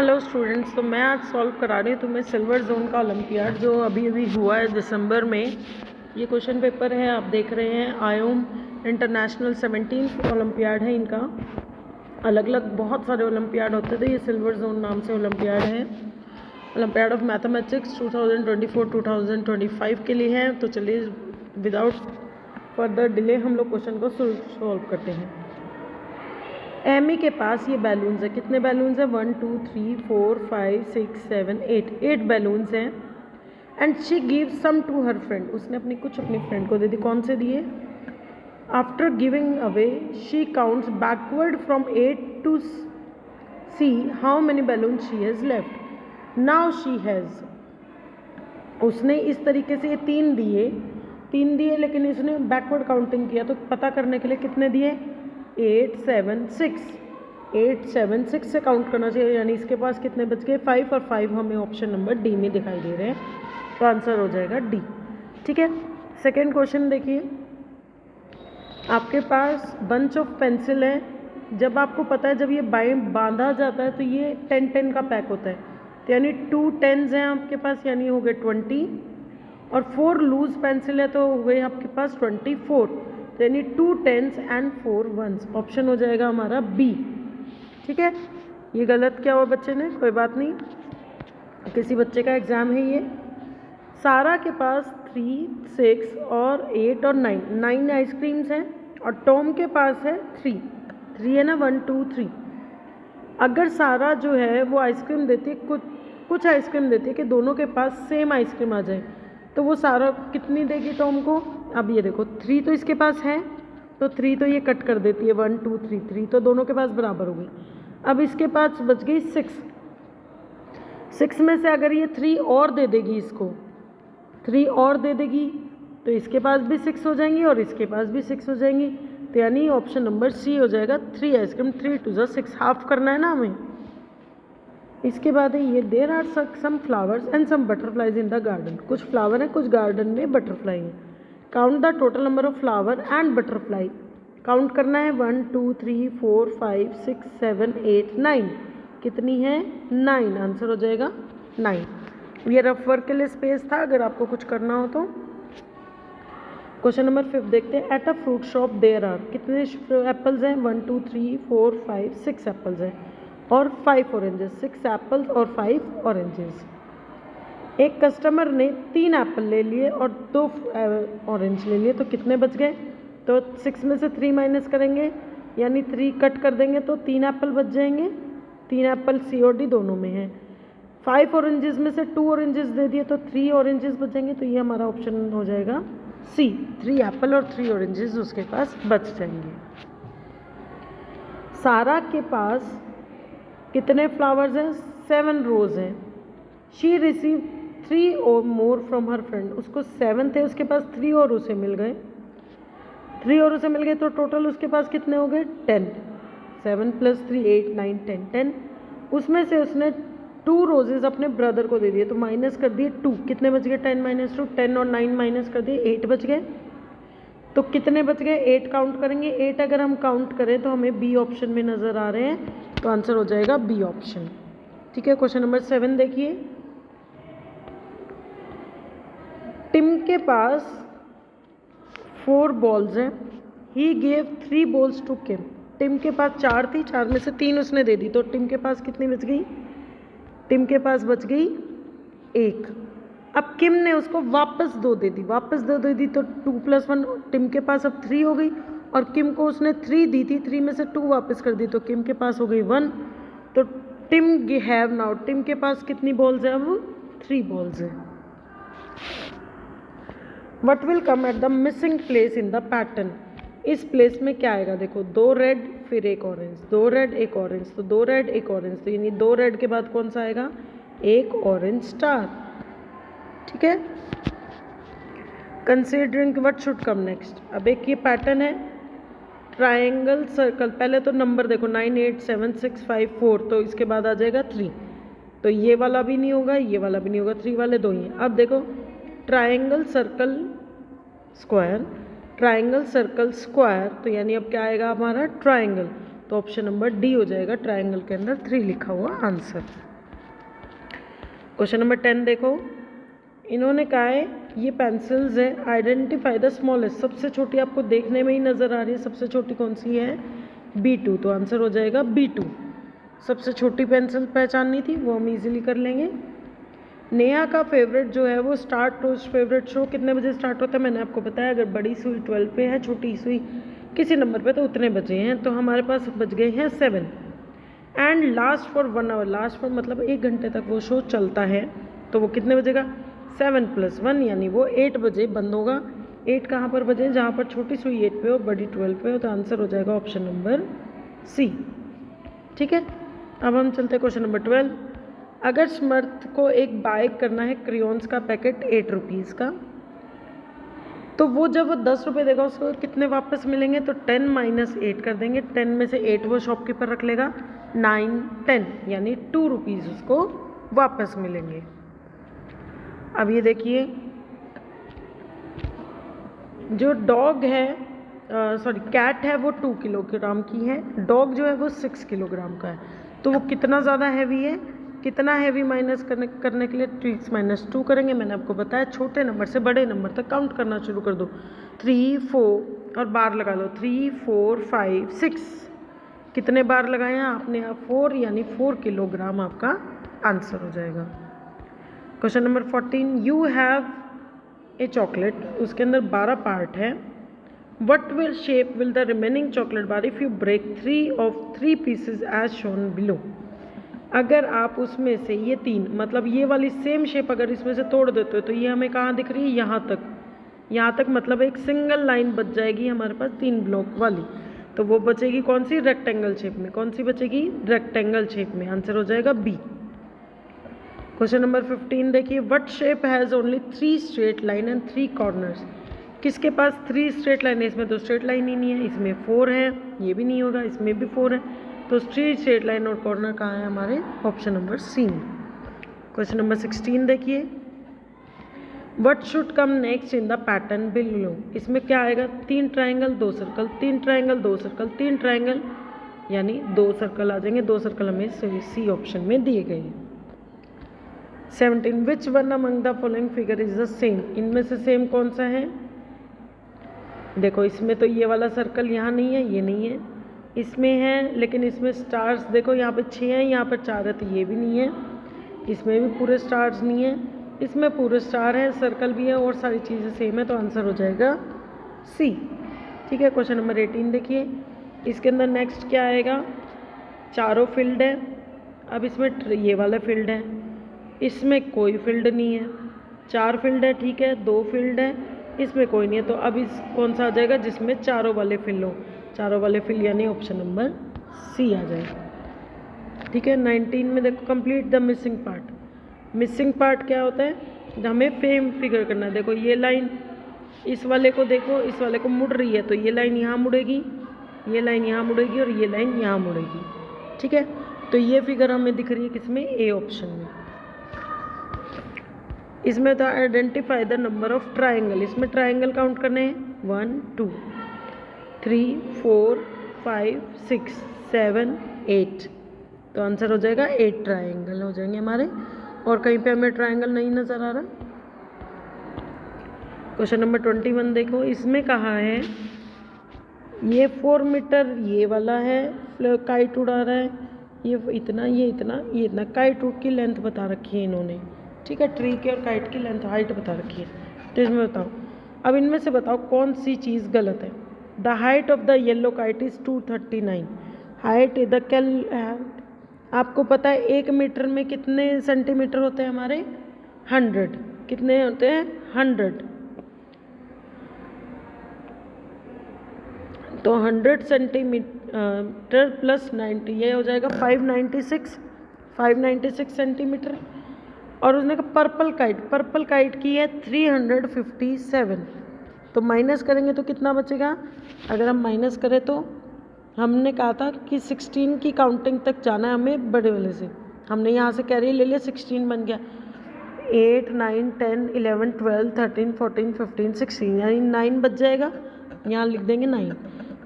Hello students, तो मैं आज सॉल्व करा रही हूँ तुम्हें सिल्वर जोन का ओलंपियाड जो अभी अभी हुआ है दिसंबर में। ये क्वेश्चन पेपर है, आप देख रहे हैं आयोम इंटरनेशनल 17th ओलंपियाड है इनका। अलग अलग बहुत सारे ओलंपियाड होते थे, ये सिल्वर जोन नाम से ओलंपियाड है। ओलंपियाड ऑफ मैथमेटिक्स 2024-2025 के लिए है। तो चलिए विदाउट फर्दर डिले हम लोग क्वेश्चन को सॉल्व करते हैं। एमी के पास ये बैलून्स है, कितने बैलून्स हैं? 1 2 3 4 5 6 7 8 बैलून्स हैं। And she gives some to her friend, उसने कुछ अपनी फ्रेंड को दे दी। कौन से दिए? After giving away she counts backward from 8 to see how many balloon she has left. Now she has, उसने इस तरीके से ये तीन दिए लेकिन इसने बैकवर्ड काउंटिंग किया, तो पता करने के लिए कितने दिए? 8 7 6 से काउंट करना चाहिए, यानी इसके पास कितने बच गए? 5, और 5 हमें ऑप्शन नंबर डी में दिखाई दे रहे हैं, तो आंसर हो जाएगा डी। ठीक है, सेकेंड क्वेश्चन देखिए। आपके पास बंच ऑफ पेंसिल है। जब आपको पता है जब ये बांधा जाता है तो ये 10 का पैक होता है, तो यानी 2 10s हैं आपके पास, यानी हो गए 20, और 4 लूज पेंसिल है तो हो गए आपके पास 24, तो यानी 2 10s एंड 4 1s। ऑप्शन हो जाएगा हमारा बी। ठीक है, ये गलत क्या हुआ बच्चे ने, कोई बात नहीं, किसी बच्चे का एग्ज़ाम है ये। सारा के पास 3 6 और 8 और 9 आइसक्रीम्स हैं, और टॉम के पास है 3 है ना, 1 2 3। अगर सारा जो है वो आइसक्रीम देती है, कुछ आइसक्रीम देती है कि दोनों के पास सेम आइसक्रीम आ जाए, तो वो सारा कितनी देगी टॉम को? अब ये देखो 3 तो इसके पास है, तो 3 तो ये कट कर देती है, 1 2 3 तो दोनों के पास बराबर हो गई। अब इसके पास बच गई 6 में से अगर ये 3 और दे देगी, इसको 3 और दे देगी, तो इसके पास भी 6 हो जाएंगी और इसके पास भी 6 हो जाएंगी, तो यानी ऑप्शन नंबर सी हो जाएगा 3 आइसक्रीम। 3 2 6, हाफ करना है ना हमें। इसके बाद है ये, there are some flowers and some butterflies in the garden. कुछ फ्लावर है, कुछ गार्डन में बटरफ्लाई है। Count the total number of flower and butterfly. Count करना है 1 2 3 4 5 6 7 8 9। कितनी है? 9। आंसर हो जाएगा 9। ये रफ वर्क के लिए स्पेस था, अगर आपको कुछ करना हो तो। क्वेश्चन नंबर 5 देखते हैं। At a fruit shop there are, कितने एप्पल्स हैं? 1 2 3 4 5 6 एप्पल्स हैं, और 5 ऑरेंजेस। 6 एप्पल्स और 5 ऑरेंजेस। एक कस्टमर ने 3 एप्पल ले लिए और 2 ऑरेंज ले लिए, तो कितने बच गए? तो 6 में से 3 माइनस करेंगे, यानी 3 कट कर देंगे तो 3 एप्पल बच जाएंगे। 3 एप्पल सी और डी दोनों में है। 5 ऑरेंजेस में से 2 ऑरेंजेस दे दिए तो 3 ऑरेंजेस बचेंगे, तो ये हमारा ऑप्शन हो जाएगा सी। 3 एप्पल और 3 ऑरेंजेस उसके पास बच जाएंगे। सारा के पास कितने फ्लावर्स हैं? 7 रोज हैं। शी रिसीव 3 और मोर फ्रॉम हर फ्रेंड। उसको 7 थे, उसके पास 3 और उसे मिल गए। 3 और उसे मिल गए तो टोटल उसके पास कितने हो गए? 10। 7 + 3 8 9 10 10। उसमें से उसने 2 रोजेज अपने ब्रदर को दे दिए, तो माइनस कर दिए 2। कितने बच गए? 10 - 2, 10 और 9 माइनस कर दिए, 8 बच गए। तो कितने बच गए? 8 काउंट करेंगे। 8 अगर हम काउंट करें तो हमें बी ऑप्शन में नज़र आ रहे हैं, तो आंसर हो जाएगा बी ऑप्शन। ठीक है, क्वेश्चन नंबर 7 देखिए। टिम के पास 4 बॉल्स हैं। He gave 3 balls to Kim. Tim के पास 4 थी, 4 में से 3 उसने दे दी, तो टिम के पास कितनी बच गई? टिम के पास बच गई 1। अब किम ने उसको वापस 2 दे दी, तो 2 + 1, टिम के पास अब 3 हो गई, और किम को उसने 3 दी थी, 3 में से 2 वापस कर दी, तो किम के पास हो गई 1। तो टिम हैव नाउ, टिम के पास कितनी बॉल्स हैं? अब 3 बॉल्स हैं। What will come at the missing place in the pattern. इस प्लेस में क्या आएगा? देखो 2 रेड फिर 1 ऑरेंज, 2 रेड 1 ऑरेंज, तो 2 रेड 1 ऑरेंज, तो यानी 2 रेड के बाद कौन सा आएगा? 1 ऑरेंज स्टार। ठीक है, considering what should come next. अब एक ये पैटर्न है, ट्रायंगल सर्कल। पहले तो नंबर देखो 9 8 7 6 5 4, तो इसके बाद आ जाएगा 3, तो ये वाला भी नहीं होगा, ये वाला भी नहीं होगा, 3 वाले 2 ही हैं। अब देखो triangle circle square, triangle circle square, तो यानी अब क्या आएगा हमारा? ट्रायंगल। तो ऑप्शन नंबर डी हो जाएगा, ट्रायंगल के अंदर 3 लिखा हुआ आंसर। क्वेश्चन नंबर 10 देखो, इन्होंने कहा है ये पेंसिल्स है, आइडेंटिफाई द स्मॉलेस्ट, सबसे छोटी आपको देखने में ही नज़र आ रही है, सबसे छोटी कौन सी है, B2, तो आंसर हो जाएगा B2। सबसे छोटी पेंसिल पहचाननी थी, वो हम इजीली कर लेंगे। नेहा का फेवरेट जो है वो स्टार्ट रोज फेवरेट शो कितने बजे स्टार्ट होता है, मैंने आपको बताया अगर बड़ी सुई 12 पे है, छोटी सुई किसी नंबर पे तो उतने बजे हैं, तो हमारे पास बज गए हैं 7। And last for 1 hour, last for मतलब 1 घंटे तक वो शो चलता है, तो वो कितने बजेगा, 7 + 1 यानी वो 8 बजे बंद होगा। 8 कहाँ पर बजे, जहाँ पर छोटी सुई 8 पे हो बड़ी 12 पे हो, तो आंसर हो जाएगा ऑप्शन नंबर C। ठीक है, अब हम चलते हैं क्वेश्चन नंबर 12। अगर समर्थ को एक बाय करना है क्रेयॉन्स का पैकेट 8 रुपीज़ का, तो वो जब वो 10 रुपये देगा उसको कितने वापस मिलेंगे, तो 10 - 8 कर देंगे। 10 में से 8 वो शॉपकीपर रख लेगा, 9 10 यानी 2 रुपीज़ उसको वापस मिलेंगे। अब ये देखिए, जो डॉग है कैट है वो 2 किलोग्राम की है, डॉग जो है वो 6 किलोग्राम का है, तो वो कितना ज़्यादा हैवी है, कितना हैवी माइनस करने के लिए 3 - 2 करेंगे। मैंने आपको बताया छोटे नंबर से बड़े नंबर तक काउंट करना शुरू कर दो, 3 4 और बार लगा लो, 3 4 5 6, कितने बार लगाए हैं आपने, आप 4 यानी 4 किलोग्राम आपका आंसर हो जाएगा। Question number 14, you have a chocolate, उसके अंदर 12 पार्ट है, what will shape will the remaining chocolate bar if you break 3 of 3 pieces as shown below. अगर आप उसमें से ये 3 मतलब ये वाली सेम शेप अगर इसमें से तोड़ देते हो तो ये हमें कहाँ दिख रही है, यहाँ तक मतलब एक सिंगल लाइन बच जाएगी हमारे पास 3 ब्लॉक वाली, तो वो बचेगी कौन सी, रेक्टेंगल शेप में। कौन सी बचेगी, रेक्टेंगल शेप में, आंसर हो जाएगा B। क्वेश्चन नंबर 15 देखिए, what shape has only 3 straight line and 3 corners. किसके पास 3 स्ट्रेट लाइन है, इसमें तो स्ट्रेट लाइन ही नहीं है, इसमें 4 है, ये भी नहीं होगा, इसमें भी 4 है, तो 3 स्ट्रेट लाइन और कॉर्नर कहाँ है हमारे, option number C। Question number 16 देखिए, what should come next in the pattern below. इसमें क्या आएगा, 3 triangle 2 circle, 3 triangle 2 circle, 3 triangle यानी 2 सर्कल आ जाएंगे, 2 सर्कल हमें C ऑप्शन में दिए गए हैं। 17, which one among the following figure is the same, इनमें से सेम कौन सा है। देखो इसमें तो ये वाला सर्कल यहाँ नहीं है, ये नहीं है, इसमें है लेकिन इसमें स्टार्स देखो यहाँ पे 6 हैं, यहाँ पर 4 है, तो ये भी नहीं है, इसमें भी पूरे स्टार्स नहीं है, इसमें पूरे स्टार है, सर्कल भी है और सारी चीज़ें सेम है, तो आंसर हो जाएगा C। ठीक है, क्वेश्चन नंबर 18 देखिए, इसके अंदर नेक्स्ट क्या आएगा, चारों फील्ड है, अब इसमें ये वाला फील्ड है, इसमें कोई फील्ड नहीं है, 4 फील्ड है, ठीक है, 2 फील्ड है, इसमें कोई नहीं है, तो अब इस कौन सा आ जाएगा जिसमें चारों वाले फील्ड हो, चारों वाले फील्ड यानी ऑप्शन नंबर C आ जाएगा। ठीक है, 19 में देखो, complete the missing part. Missing part क्या होता है, हमें फेम फिगर करना है। देखो ये लाइन इस वाले को देखो, इस वाले को मुड़ रही है, तो ये लाइन यहाँ मुड़ेगी, ये लाइन यहाँ मुड़ेगी और ये लाइन यहाँ मुड़ेगी। ठीक है, तो ये फिगर हमें दिख रही है किसमें, A ऑप्शन में। इसमें था identify the number of triangle, इसमें ट्राइंगल काउंट करने हैं 1 2 3 4 5 6 7 8, तो आंसर हो जाएगा 8 ट्राइंगल हो जाएंगे हमारे, और कहीं पे हमें ट्राइंगल नहीं नज़र आ रहा। क्वेश्चन नंबर 21 देखो, इसमें कहा है ये 4 मीटर ये वाला है, काइट उड़ा रहा है, ये इतना ये इतना ये इतना, काइट की लेंथ बता रखी है इन्होंने। ठीक है, ट्री के और काइट की लेंथ हाइट बता रखी है, तो इसमें बताओ, अब इनमें से बताओ कौन सी चीज़ गलत है। The height of the yellow kite is 239, height आपको पता है 1 मीटर में कितने सेंटीमीटर होते हैं हमारे, 100, कितने होते हैं 100, तो 100 सेंटीमीटर प्लस 90 ये हो जाएगा 596 सेंटीमीटर। और उसने कहा पर्पल काइट की है 357, तो माइनस करेंगे तो कितना बचेगा, अगर हम माइनस करें तो हमने कहा था कि 16 की काउंटिंग तक जाना है हमें बड़े वाले से, हमने यहाँ से कैरी ले लिया, 16 बन गया, 8 9 10 11 12 13 14 15 16 यानी 9 बच जाएगा, यहाँ लिख देंगे 9,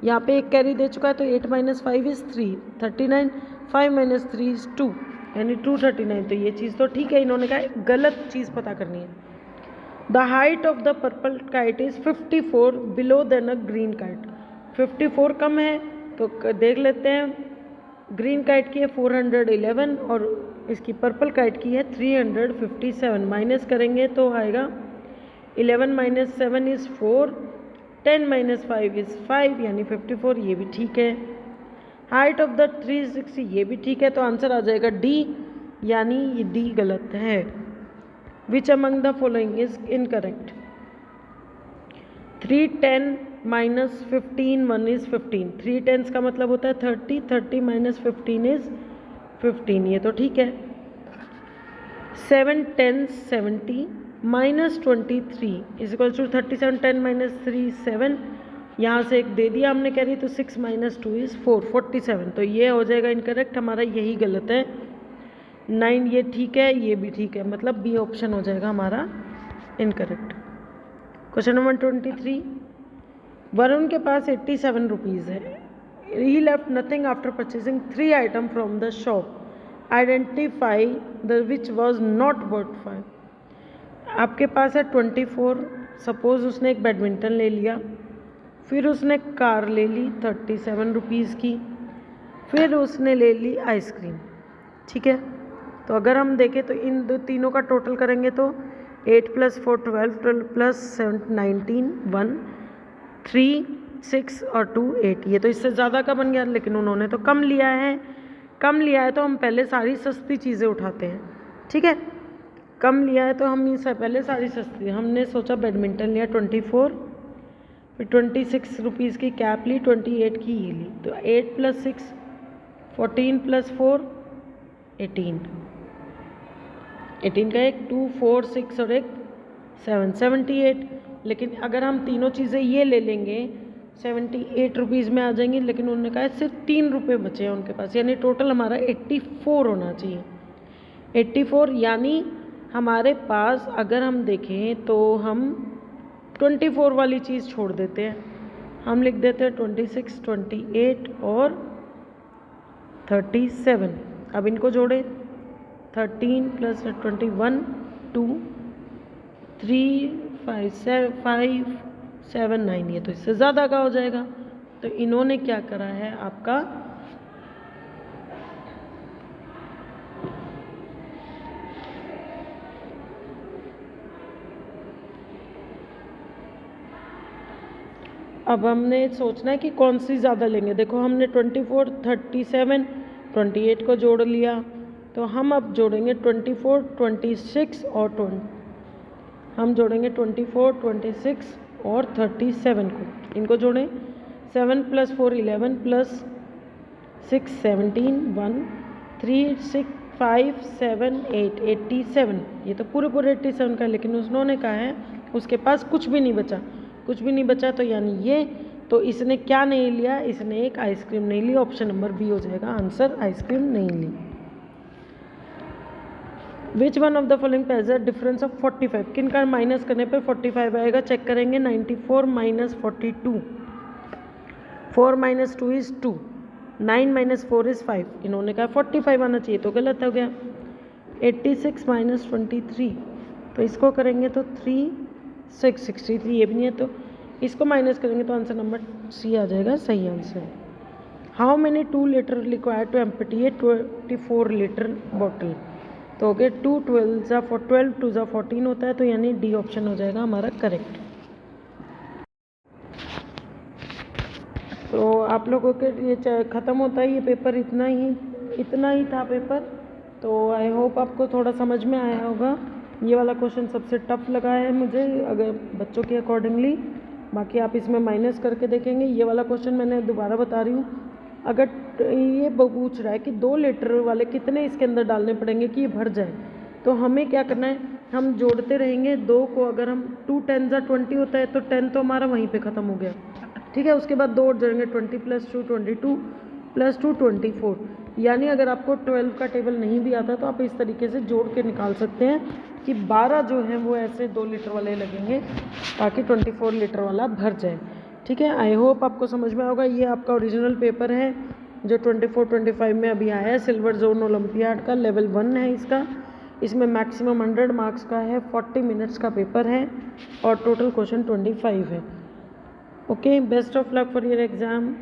यहाँ पे एक कैरी दे चुका है, तो 8 - 5 इज़ 3 39, 5 - 3 इज़ 2, यानी 239। तो ये चीज़ तो ठीक है, इन्होंने कहा गलत चीज़ पता करनी है। The height of the purple kite is 54 below than a green kite. 54 कम है तो देख लेते हैं। ग्रीन काइट की है 411 और इसकी पर्पल काइट की है 357। माइनस करेंगे तो आएगा 11 - 7 इज़ 4, 10 - 5 इज़ 5 यानी 54। ये भी ठीक है। हाइट ऑफ द 360 ये भी ठीक है। तो आंसर आ जाएगा डी, यानी ये डी गलत है। Which among the following is incorrect? 310 - 15 1 is 15। 3 10s का मतलब होता है 30, 30 - 15 इज 15। ये तो ठीक है। 7 10s 70 -23 इज इक्वल टू 37। 10 - 3 7, यहाँ से एक दे दिया हमने कैरी, तो 6 - 2 इज़ 4, 47। तो ये हो जाएगा इनकरेक्ट, हमारा यही गलत है। 9 ये ठीक है, ये भी ठीक है, मतलब बी ऑप्शन हो जाएगा हमारा इनकरेक्ट। क्वेश्चन नंबर 23, वरुण के पास 87 रुपीज़ है। He left nothing after purchasing 3 item from the shop. Identify the which was not worth 5। आपके पास है 24। सपोज उसने एक बैडमिंटन ले लिया, फिर उसने कार ले ली 37 रुपीज़ की, फिर उसने ले ली आइसक्रीम। ठीक है, तो अगर हम देखें तो इन दो तीनों का टोटल करेंगे तो 8 + 4 12, 12 + 7 19, 1 3 6 और 2 8। ये तो इससे ज़्यादा का बन गया, लेकिन उन्होंने तो कम लिया है। कम लिया है तो हम पहले सारी सस्ती चीज़ें उठाते हैं। ठीक है, कम लिया है तो हम इससे पहले सारी सस्ती। हमने सोचा बैडमिंटन लिया 24, फिर 26 रुपीज़ की कैप ली, 28 की ये ली। तो 8 + 6 14 + 4 18। 18 का एक 2 4 6 और एक 7 78। लेकिन अगर हम तीनों चीज़ें ये ले लेंगे 78 रुपीज़ में आ जाएंगी, लेकिन उन्होंने कहा सिर्फ 3 रुपये बचे हैं उनके पास, यानी टोटल हमारा 84 होना चाहिए। 84 यानी हमारे पास अगर हम देखें तो हम 24 वाली चीज़ छोड़ देते हैं, हम लिख देते हैं 26 28 और 37। अब इनको जोड़ें 13 + 21 2 3 5 7 9। ये तो इससे ज़्यादा का हो जाएगा। तो इन्होंने क्या करा है आपका अब हमने सोचना है कि कौन सी ज़्यादा लेंगे। देखो हमने 24 37 28 को जोड़ लिया, तो हम अब जोड़ेंगे 24 26 और 20। हम जोड़ेंगे 24 26 और 37 को। इनको जोड़ें 7 + 4 11 + 6 17 1 3 6 5 7 8 87। ये तो पूरे 87 का, लेकिन उन्होंने कहा है उसके पास कुछ भी नहीं बचा। कुछ भी नहीं बचा तो यानी ये, तो इसने क्या नहीं लिया, इसने एक आइसक्रीम नहीं ली। ऑप्शन नंबर बी हो जाएगा आंसर, आइसक्रीम नहीं ली। Which one of the following pairs a difference of 45? किन का माइनस करने पर 45 आएगा, चेक करेंगे। 94 - 42, 4 - 2 इज़ 2, 9 - 4 इज़ 5। इन्होंने कहा 45 आना चाहिए, तो गलत हो गया। 86 - 23, तो इसको करेंगे तो 3 6 63, ये भी नहीं है, तो इसको माइनस करेंगे तो आंसर नंबर सी आ जाएगा, सही आंसर। How many 2 litre required to empty a 24 litre bottle? तो ओके 2 12 12 2 14 होता है, तो यानी डी ऑप्शन हो जाएगा हमारा करेक्ट। तो आप लोगों के ये ख़त्म होता है ये पेपर, इतना ही था पेपर। तो आई होप आपको थोड़ा समझ में आया होगा। ये वाला क्वेश्चन सबसे टफ लगा है मुझे, अगर बच्चों के अकॉर्डिंगली। बाकी आप इसमें माइनस करके देखेंगे। ये वाला क्वेश्चन मैंने दोबारा बता रही हूँ, अगर ये पूछ रहा है कि 2 लीटर वाले कितने इसके अंदर डालने पड़ेंगे कि ये भर जाए, तो हमें क्या करना है, हम जोड़ते रहेंगे 2 को। अगर हम 2 10 20 होता है तो 10 तो हमारा वहीं पे ख़त्म हो गया। ठीक है, उसके बाद 2 जोड़ेंगे 20 + 2 22 + 2 24। यानी अगर आपको 12 का टेबल नहीं भी आता तो आप इस तरीके से जोड़ के निकाल सकते हैं कि 12 जो हैं वो ऐसे 2 लीटर वाले लगेंगे ताकि 24 लीटर वाला भर जाए। ठीक है, आई होप आपको समझ में होगा। ये आपका ओरिजिनल पेपर है, जो 24-25 में अभी आया है, सिल्वर जोन ओलंपियाड का, लेवल 1 है इसका। इसमें मैक्सिमम 100 मार्क्स का है, 40 मिनट्स का पेपर है और टोटल क्वेश्चन 25 है। Okay, best of luck for your exam.